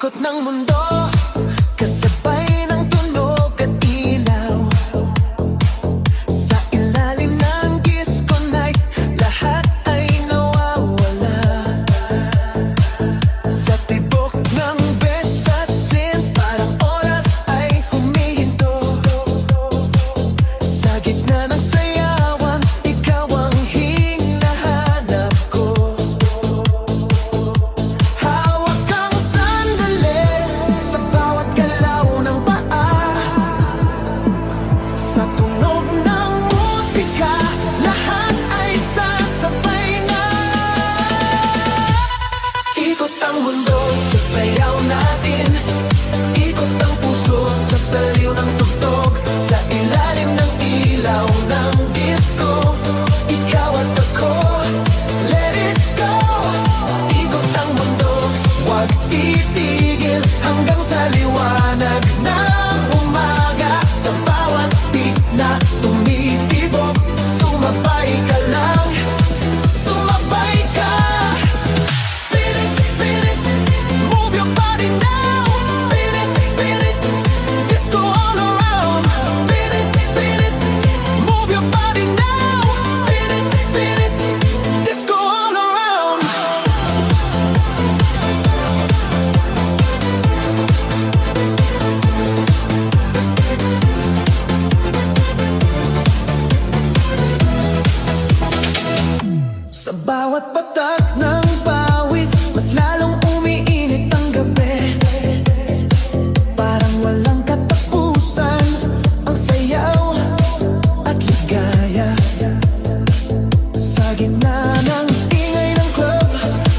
Ikot ng mundo, kasabay ng tunog at ilaw. Sa ilalim ng disco night, lahat ay nawawala. Sa tibok ng bes at sin, parang oras ay humihinto. Sa gitna ng sayawan, ikaw ang hinahanap ko. Hawak kang sandali sa bawat galaw ng paa. Sa tunog ng musika, lahat ay sasabay na. Ikot ang mundo sa sayaw natin. Ikot ang puso sa saliw ng tugtog. Sa ilalim ng ilaw ng disco, ikaw at ako, let it go. Ikot ang mundo, huwag titigil hanggang sa liwanag ng umaga. Sa bawat beat na tumitibok, sumabay ka lang, sumabay ka. Spin it, move your body now. Spin it, disco all around. Spin it, move your body now. Spin it, disco all around. Sa bawat patak ng pawis, mas lalong umiinit ang gabi. Parang walang katapusan ang sayaw at ligaya. Sa gitna ng ingay ng club,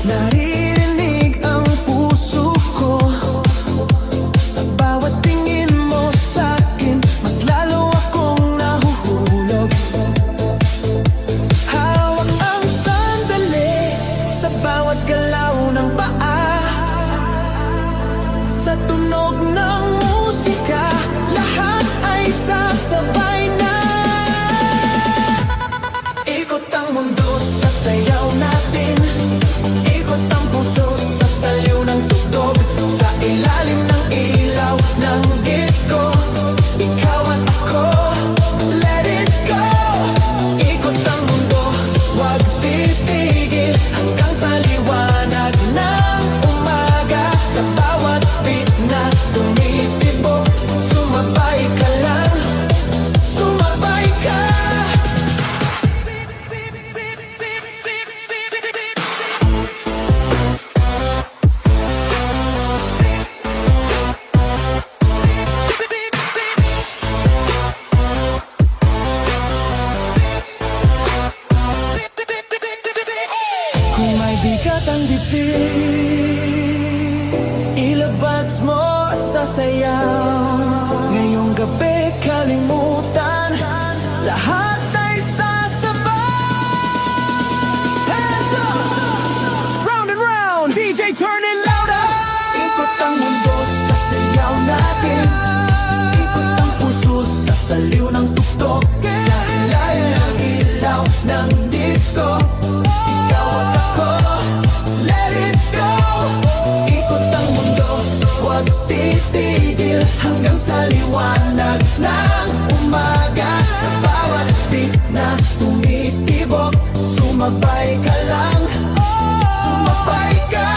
naririnig ang puso ko. Sa bawat tingin mo sa'kin, mas lalo akong nahuhulog. Hawak ang sandali sa bawat galaw ng paa. Sa tunog ng musika, lahat ay sasabay na. Ikot ang mundo sa sayaw natin. Ikot ang puso sa saliw ng tugtog. Sa ilalim ng ilaw ng disco, ikaw at ako, let it go. Ikot ang mundo, huwag titigil hanggang sa liwanag ng umaga. Sa bawat beat na tumitibok, sumabay ka lang, sumabay ka. Kung may bigat ang dibdib, ilabas mo sa sayaw. Ngayong gabi kalimutan, lahat ay sasabay. Hands up! Round and round! DJ turn it louder! Ikot ang mundo sa sayaw natin. Ikot ang puso sa saliw ng tugtog. Sa ilalim ng ilaw ng disco, ikaw at ako, let it go. Ikot ang mundo, huwag titigil hanggang sa liwanag ng umaga. Sa bawat beat na tumitibok, sumabay ka lang, sumabay ka.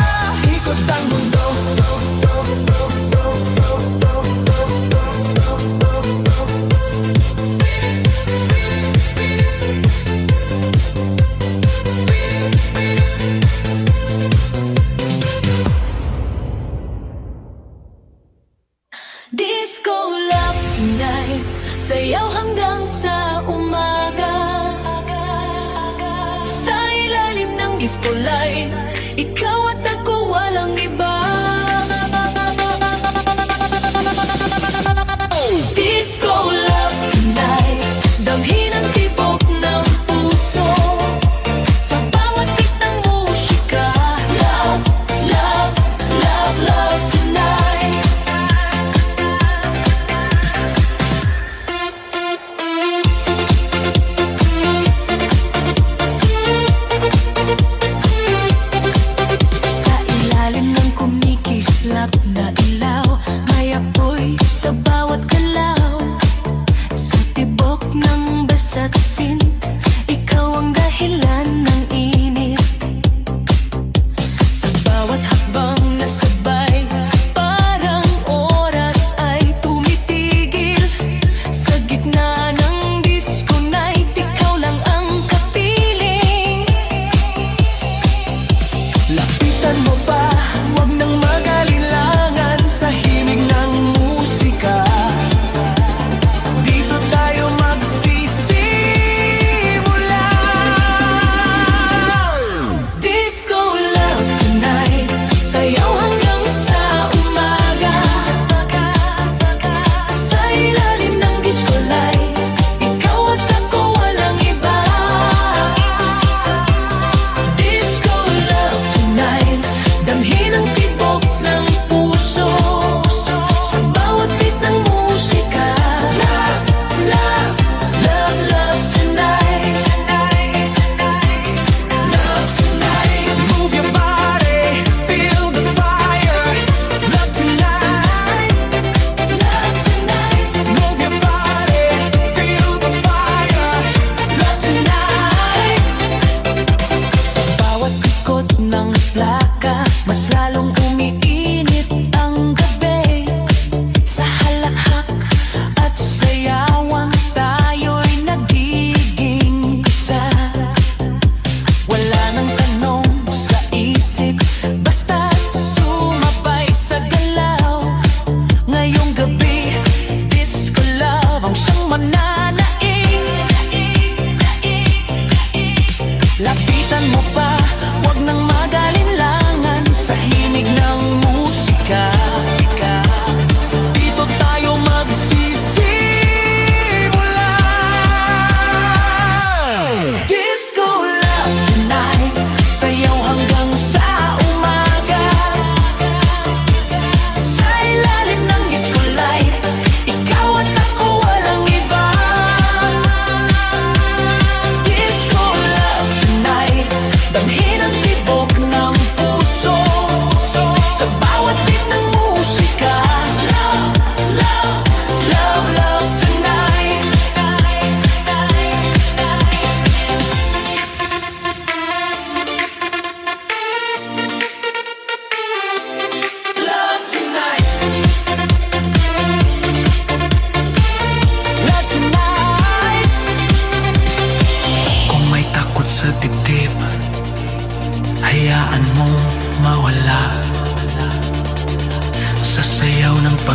Ikot ang mundo. Disco love tonight, sayaw hanggang sa umaga. Sa ilalim ng disco light, ikaw at ako walang iba. Disco love tonight, damhin ang tibok ng puso. Sa bawat beat ng musika, love, love, love, love tonight.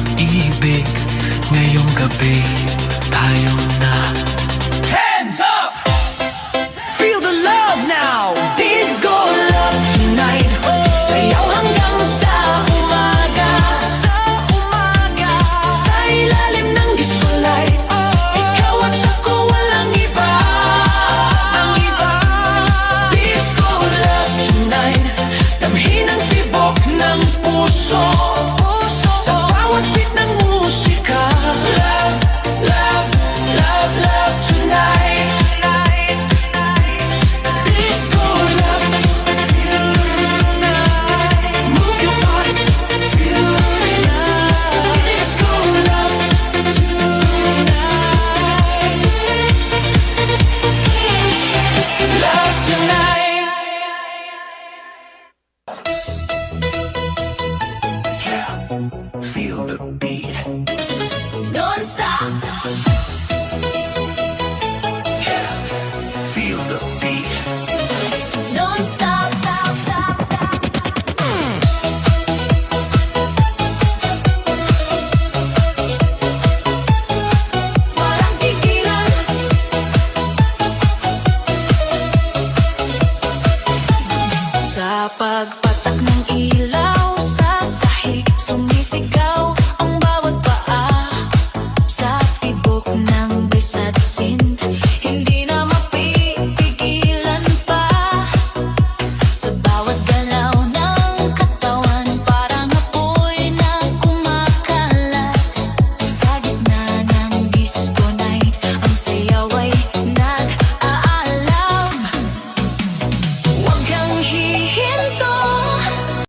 pag-ibig. Ngayong gabi tayo na